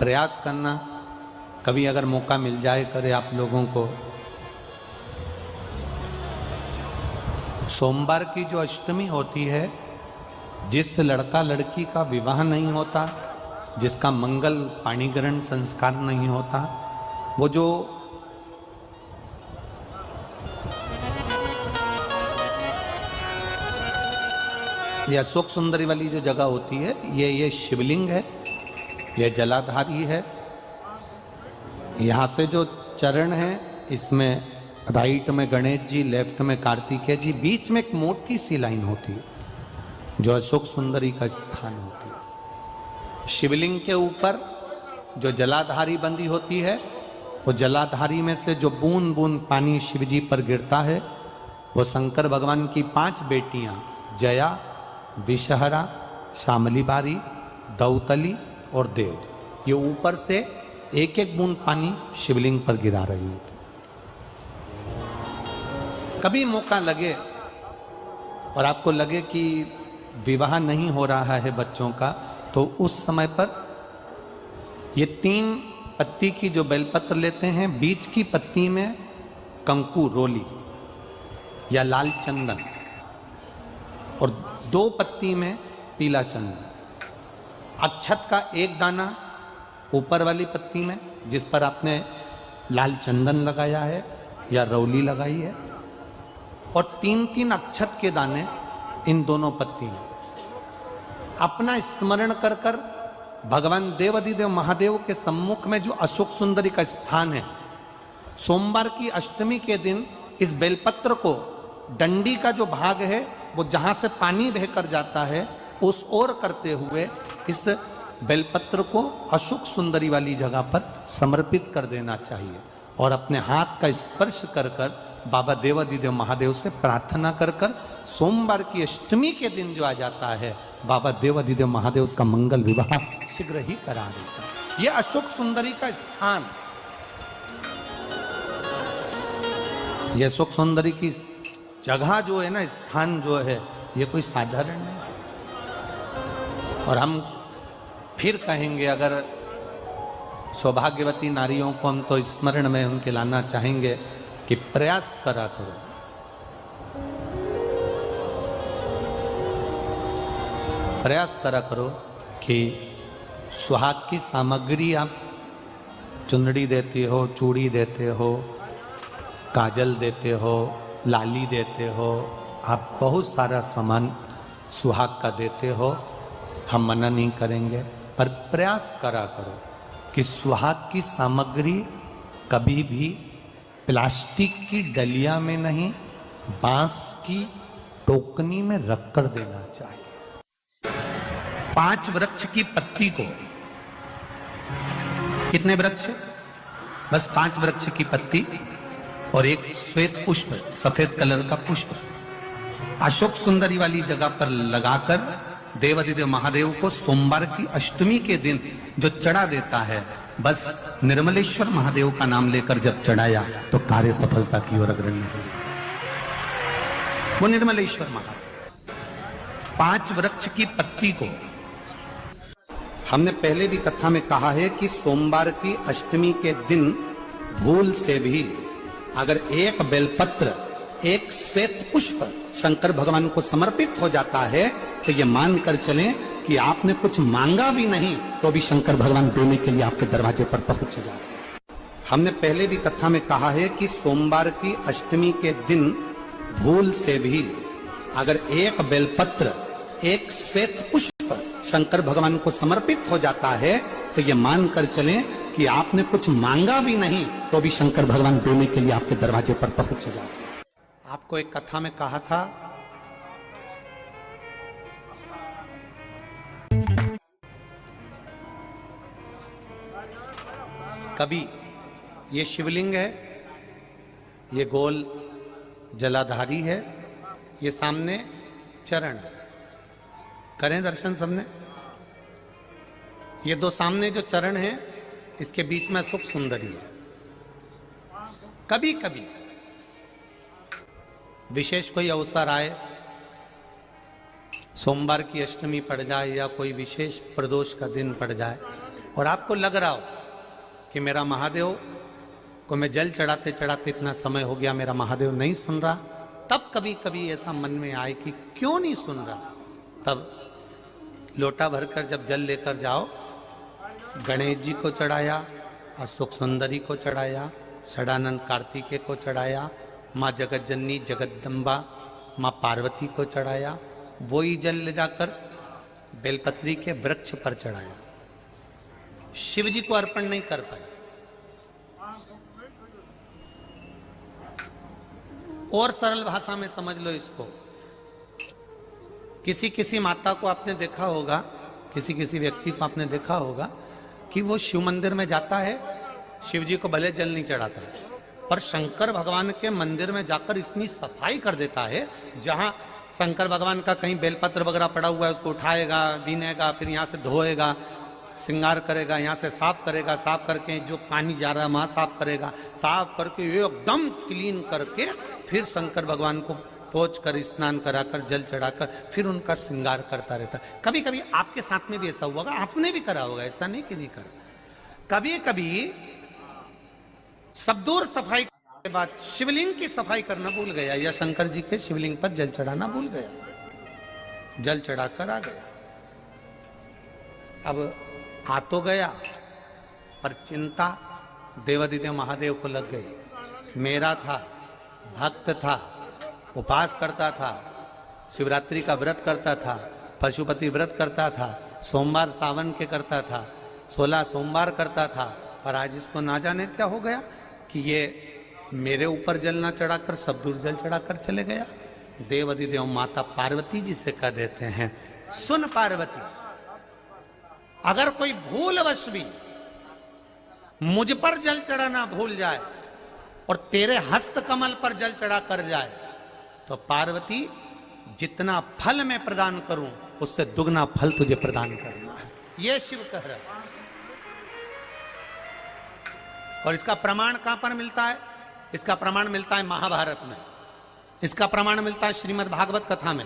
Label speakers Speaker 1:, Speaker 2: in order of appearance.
Speaker 1: प्रयास करना, कभी अगर मौका मिल जाए करे आप लोगों को। सोमवार की जो अष्टमी होती है, जिस लड़का लड़की का विवाह नहीं होता, जिसका मंगल पाणिग्रहण संस्कार नहीं होता, वो जो ये अशोक सुंदरी वाली जो जगह होती है, ये शिवलिंग है, ये जलाधारी है। यहाँ से जो चरण है, इसमें राइट में गणेश जी, लेफ्ट में कार्तिकेय जी, बीच में एक मोटी सी लाइन होती है जो अशोक सुंदरी का स्थान होती है। शिवलिंग के ऊपर जो जलाधारी बंदी होती है, वो जलाधारी में से जो बूंद बूंद पानी शिव जी पर गिरता है, वो शंकर भगवान की 5 बेटियां जया, विषहरा, शामली बारी, दौतली और देव, ये ऊपर से एक एक बूंद पानी शिवलिंग पर गिरा रही होती। कभी मौका लगे और आपको लगे कि विवाह नहीं हो रहा है बच्चों का, तो उस समय पर ये 3 पत्ती की जो बेलपत्र लेते हैं, बीच की पत्ती में कंकु रोली या लाल चंदन, और 2 पत्ती में पीला चंदन, अक्षत का 1 दाना ऊपर वाली पत्ती में जिस पर आपने लाल चंदन लगाया है या रौली लगाई है, और 3-3 अक्षत के दाने इन दोनों पत्ती में। अपना स्मरण कर कर भगवान देवाधिदेव महादेव के सम्मुख में जो अशोक सुंदरी का स्थान है, सोमवार की अष्टमी के दिन इस बेलपत्र को, डंडी का जो भाग है वो जहां से पानी बहकर जाता है, उस ओर करते हुए इस बेलपत्र को अशोक सुंदरी वाली जगह पर समर्पित कर देना चाहिए और अपने हाथ का स्पर्श कर कर बाबा देवाधिदेव महादेव से प्रार्थना कर कर सोमवार की अष्टमी के दिन जो आ जाता है, बाबा देवाधिदेव महादेव उसका मंगल विवाह शीघ्र ही करा देता है। ये अशोक सुंदरी का स्थान, ये अशोक सुंदरी की जगह जो है ना, स्थान जो है, ये कोई साधारण नहीं। और हम फिर कहेंगे, अगर सौभाग्यवती नारियों को हम तो स्मरण में उनके लाना चाहेंगे कि प्रयास करा करो, प्रयास करा करो कि सुहाग की सामग्री आप चुंदड़ी देते हो, चूड़ी देते हो, काजल देते हो, लाली देते हो, आप बहुत सारा सामान सुहाग का देते हो, हम मना नहीं करेंगे, पर प्रयास करा करो कि सुहाग की सामग्री कभी भी प्लास्टिक की डलिया में नहीं, बांस की टोकनी में रखकर देना चाहिए। 5 वृक्ष की पत्ती को, कितने वृक्ष? बस 5 वृक्ष की पत्ती और एक श्वेत पुष्प, सफेद कलर का पुष्प, अशोक सुंदरी वाली जगह पर लगाकर देवाधिदेव महादेव को सोमवार की अष्टमी के दिन जो चढ़ा देता है, बस निर्मलेश्वर महादेव का नाम लेकर जब चढ़ाया तो कार्य सफलता की ओर अग्रणी हुई। वो निर्मलेश्वर महादेव 5 वृक्ष की पत्ती को, हमने पहले भी कथा में कहा है कि सोमवार की अष्टमी के दिन भूल से भी अगर एक बेलपत्र, एक श्वेत पुष्प शंकर भगवान को समर्पित हो जाता है, तो ये मानकर चलें कि आपने कुछ मांगा भी नहीं तो भी शंकर भगवान देने के लिए आपके दरवाजे पर पहुंच जाते। हमने पहले भी कथा में कहा है कि सोमवार की अष्टमी के दिन भूल से भी अगर एक बेलपत्र, एक श्वेत पुष्प शंकर भगवान को समर्पित हो जाता है, तो ये मानकर चलें कि आपने कुछ मांगा भी नहीं तो भी शंकर भगवान देने के लिए आपके दरवाजे पर पहुंच जाते। आपको एक कथा में कहा था, कभी ये शिवलिंग है, ये गोल जलाधारी है, ये सामने चरण, करें दर्शन सबने। ये 2 सामने जो चरण हैं, इसके बीच में अशोक सुंदरी है। कभी कभी विशेष कोई अवसर आए, सोमवार की अष्टमी पड़ जाए या कोई विशेष प्रदोष का दिन पड़ जाए, और आपको लग रहा हो कि मेरा महादेव को मैं जल चढ़ाते चढ़ाते इतना समय हो गया, मेरा महादेव नहीं सुन रहा, तब कभी कभी ऐसा मन में आए कि क्यों नहीं सुन रहा, तब लोटा भरकर जब जल लेकर जाओ, गणेश जी को चढ़ाया, अशोक सुंदरी को चढ़ाया, षडानंद कार्तिकेय को चढ़ाया, माँ जगत जननी जगदम्बा माँ पार्वती को चढ़ाया, वही जल ले जाकर बेलपत्री के वृक्ष पर चढ़ाया। शिव जी को अर्पण नहीं कर पाए। और सरल भाषा में समझ लो इसको, किसी किसी माता को आपने देखा होगा, किसी किसी व्यक्ति को आपने देखा होगा कि वो शिव मंदिर में जाता है, शिव जी को भले जल नहीं चढ़ाता है, पर शंकर भगवान के मंदिर में जाकर इतनी सफाई कर देता है, जहां शंकर भगवान का कहीं बेलपत्र वगैरह पड़ा हुआ है उसको उठाएगा, बीनेगा, फिर यहाँ से धोएगा, श्रृंगार करेगा, यहाँ से साफ करेगा, साफ करके जो पानी जा रहा है वहाँ साफ करेगा, साफ करके एकदम क्लीन करके फिर शंकर भगवान को पोंछ कर स्नान कराकर जल चढ़ाकर फिर उनका श्रृंगार करता रहता है। कभी कभी आपके साथ में भी ऐसा हुआ होगा, आपने भी करा होगा, ऐसा नहीं कि नहीं करा। कभी कभी सब दूर सफाई के बाद शिवलिंग की सफाई करना भूल गया, या शंकर जी के शिवलिंग पर जल चढ़ाना भूल गया, जल चढ़ाकर आ गया। अब आ तो गया, पर चिंता देवादिदेव महादेव को लग गई। मेरा था, भक्त था, उपास करता था, शिवरात्रि का व्रत करता था, पशुपति व्रत करता था, सोमवार सावन के करता था, 16 सोमवार करता था, पर आज इसको ना जाने क्या हो गया कि ये मेरे ऊपर जल ना चढ़ाकर सब दूर जल चढ़ाकर चले गया। देवादिदेव माता पार्वती जी से कह देते हैं, सुन पार्वती, अगर कोई भूलवश भी मुझ पर जल चढ़ाना भूल जाए और तेरे हस्त कमल पर जल चढ़ा कर जाए, तो पार्वती जितना फल मैं प्रदान करूं उससे दुगना फल तुझे प्रदान करना है। यह शिव कह रहा है। और इसका प्रमाण कहां पर मिलता है? इसका प्रमाण मिलता है महाभारत में, इसका प्रमाण मिलता है श्रीमद् भागवत कथा में।